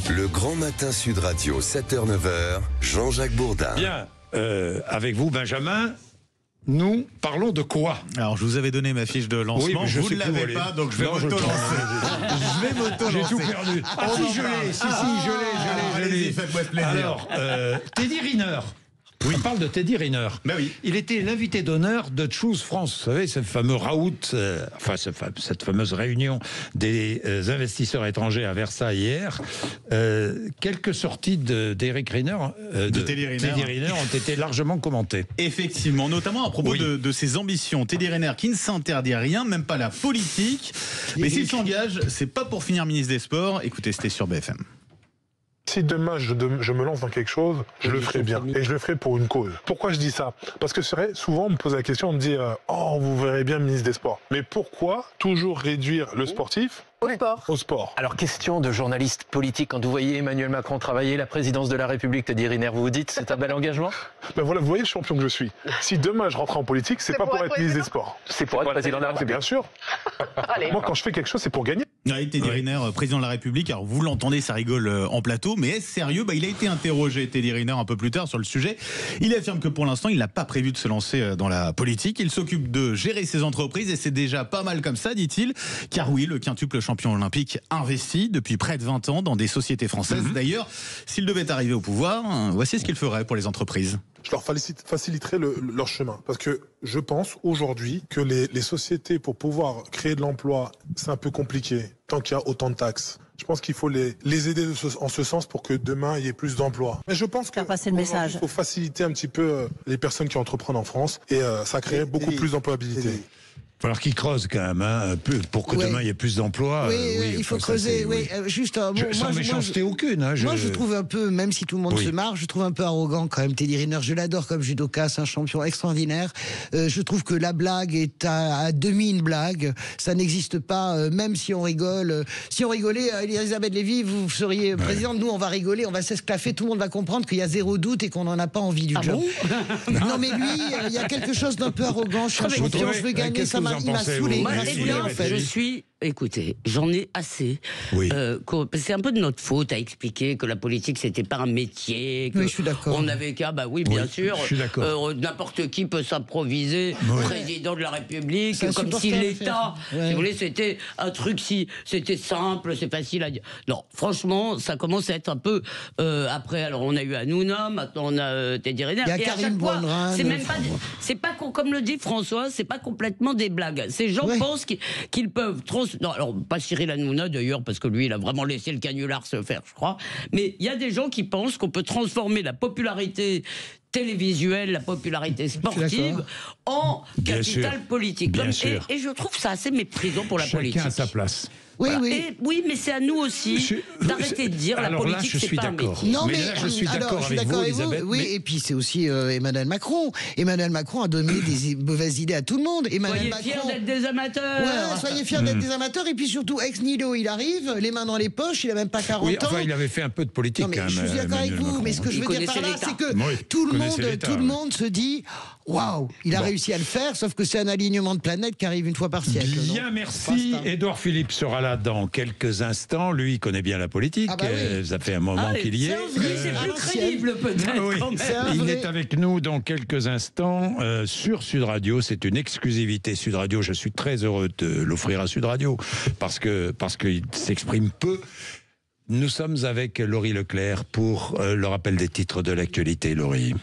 Le grand matin Sud Radio, 7h-9h, Jean-Jacques Bourdin. Bien, avec vous Benjamin, nous parlons de quoi? Alors je vous avais donné ma fiche de lancement, oui, vous ne l'avez pas, donc je vais m'auto-lancer. Je vais m'auto-lancer. J'ai tout perdu. Ah si, je l'ai, je l'ai. Allez-y, faites-moi plaisir. Alors, Teddy Riner. Oui. On parle de Teddy Riner. Ben oui. Il était l'invité d'honneur de Choose France. Vous savez, ce fameux raout, cette fameuse réunion des investisseurs étrangers à Versailles hier. Quelques sorties d'Eric Riner, de Teddy Riner ont été largement commentées. Effectivement, notamment à propos de ses ambitions. Teddy Riner qui ne s'interdit à rien, même pas la politique. Mais s'il s'engage, c'est pas pour finir ministre des Sports. Écoutez, c'était sur BFM. Si demain je me lance dans quelque chose, je le ferai bien. Et je le ferai pour une cause. Pourquoi je dis ça? Parce que c'est vrai, souvent on me pose la question, on me dit « Oh, vous verrez bien ministre des Sports ». Mais pourquoi toujours réduire le sportif au sport? Alors, question de journaliste politique, quand vous voyez Emmanuel Macron travailler la présidence de la République, Teddy Riner, vous vous dites c'est un bel engagement? Ben voilà, vous voyez le champion que je suis. Si demain je rentre en politique, c'est pas pour être ministre des Sports. C'est pour être président de la République. Bien sûr. Moi, quand je fais quelque chose, c'est pour gagner. Oui, Teddy Riner, président de la République. Alors, vous l'entendez, ça rigole en plateau, mais est-ce sérieux? Il a été interrogé, Teddy Riner, un peu plus tard sur le sujet. Il affirme que pour l'instant, il n'a pas prévu de se lancer dans la politique. Il s'occupe de gérer ses entreprises et c'est déjà pas mal comme ça, dit-il. Car oui, le quintuple champion olympique investi depuis près de 20 ans dans des sociétés françaises. D'ailleurs, s'il devait arriver au pouvoir, voici ce qu'il ferait pour les entreprises. Je leur faciliterai leur chemin. Parce que je pense aujourd'hui que les sociétés, pour pouvoir créer de l'emploi, c'est un peu compliqué tant qu'il y a autant de taxes. Je pense qu'il faut les aider en ce sens pour que demain, il y ait plus d'emplois. Mais je pense qu'il faut faciliter un petit peu les personnes qui entreprennent en France et ça crée beaucoup plus d'employabilité. Il va falloir qu'ils creusent quand même, pour que demain il y ait plus d'emplois. Oui, il faut creuser. Juste un mot. Sans méchanceté aucune. Moi, je trouve un peu, même si tout le monde se marre, je trouve un peu arrogant quand même Teddy Riner. Je l'adore comme judoka, c'est un champion extraordinaire. Je trouve que la blague est à demi une blague. Ça n'existe pas, même si on rigole. Si on rigolait, Elisabeth Lévy, vous seriez présidente. Nous, on va rigoler, on va s'esclaffer. Tout le monde va comprendre qu'il y a zéro doute et qu'on n'en a pas envie du job. Non, mais lui, il y a quelque chose d'un peu arrogant. Je suis un champion, je veux gagner. Il m'a saoulé. Écoutez, j'en ai assez. C'est un peu de notre faute à expliquer que la politique, c'était pas un métier. Que je suis d'accord. On n'avait qu'à, bien sûr. Je suis d'accord. N'importe qui peut s'improviser président de la République, comme si l'État, si vous voulez, c'était un truc, c'était simple, c'est facile à dire. Non, franchement, ça commence à être un peu. Après, alors on a eu Hanouna, maintenant on a Teddy Riner. Il y a Karim Bonnerin. C'est pas comme le dit François, c'est pas complètement des blagues. Ces gens pensent qu'ils peuvent non, alors pas Cyril Hanouna d'ailleurs, parce que lui, il a vraiment laissé le canular se faire, je crois. Mais il y a des gens qui pensent qu'on peut transformer la popularité télévisuelle, la popularité sportive en capital politique. Et je trouve ça assez méprisant pour la politique. Chacun à sa place. Oui, mais c'est à nous aussi d'arrêter de dire la politique, c'est pas un métier. Non, mais là, je suis d'accord avec vous, Elisabeth. Et puis c'est aussi Emmanuel Macron. Emmanuel Macron a donné des mauvaises idées à tout le monde. Soyez fiers d'être des amateurs. Soyez fiers d'être des amateurs. Et puis surtout, ex nihilo, il arrive, les mains dans les poches, il a même pas 40 ans. Il avait fait un peu de politique quand même. Je suis d'accord avec vous, mais ce que je veux dire par là, c'est que tout le monde se dit waouh, il a réussi à le faire, sauf que c'est un alignement de planètes qui arrive une fois par siècle. Bien, merci. Édouard Philippe sera là dans quelques instants. Lui, il connaît bien la politique. Ça fait un moment qu'il y est. C'est plus crédible peut-être. Il est avec nous dans quelques instants sur Sud Radio. C'est une exclusivité Sud Radio. Je suis très heureux de l'offrir à Sud Radio parce qu'il s'exprime peu. Nous sommes avec Laurie Leclerc pour le rappel des titres de l'actualité. Laurie.